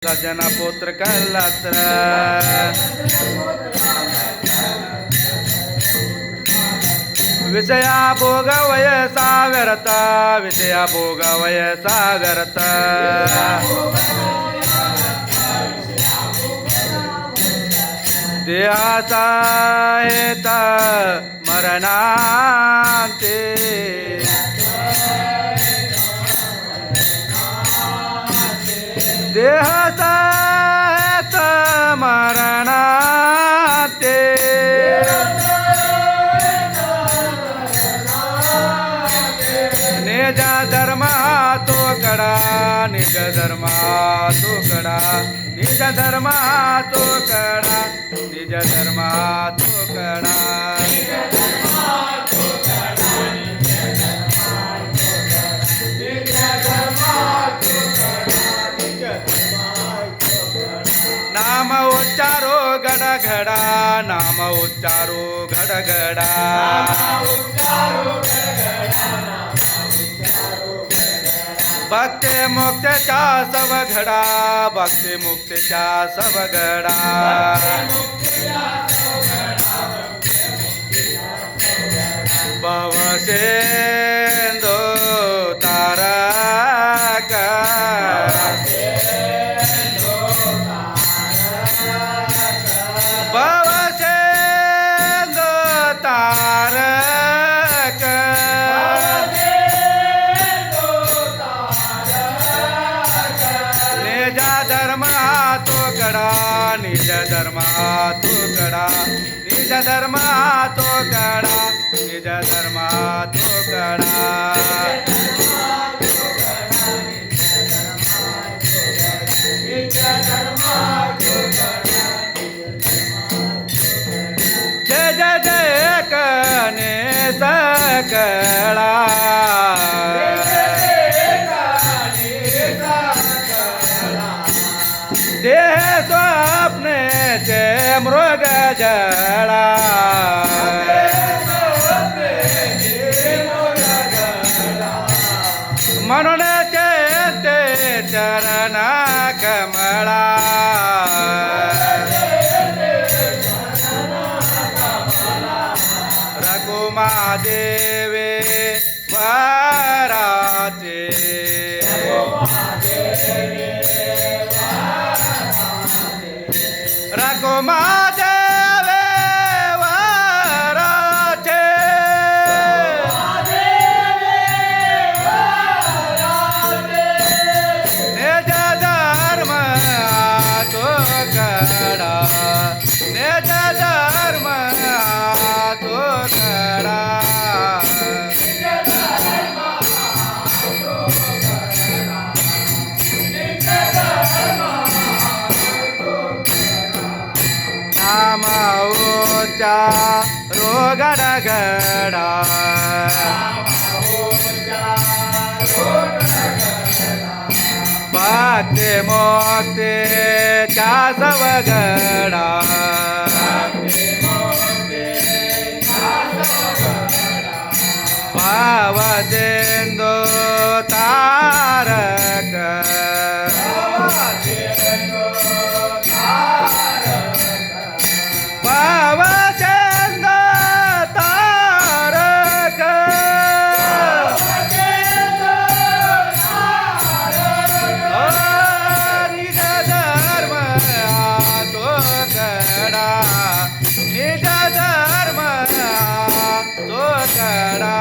सज्जना पुत्र कलत्र विषया भोग वयसा व्यर्थ विषया भोग वयसा व्यर्थ देहाचा हेत मरणांते देहाचा हेत मरणांते निज धर्म तो कडा निज धर्म तो कडा निज धर्म तो कडा निज धर्म तो कडा नाम उच्चारो गडगडा नाम उच्चारो गडगडा भक्ती मुक्तीच्या सब घडा भक्ती मुक्तीच्या सब घडा भवसेंदो तारक भवसेंदो तारक निज धर्म तो कडा निज धर्म तो कडा निज धर्म तो कडा निज धर्म तो कडा जय जय जय कने सकळा देह स्वप्नेचे मृग जळा म्हणून ते चरण कमळा रघुमादेवे वराचे रघुमादेवे वराचे निज धर्म तो कडा निज धर्म तो कडा नाम उच्चारो गडगडा भक्ती मुक्तीच्या सब घडा भवसेंदो तारक भवसेंदो तारक निज धर्म तो कडा निज धर्म तो कडा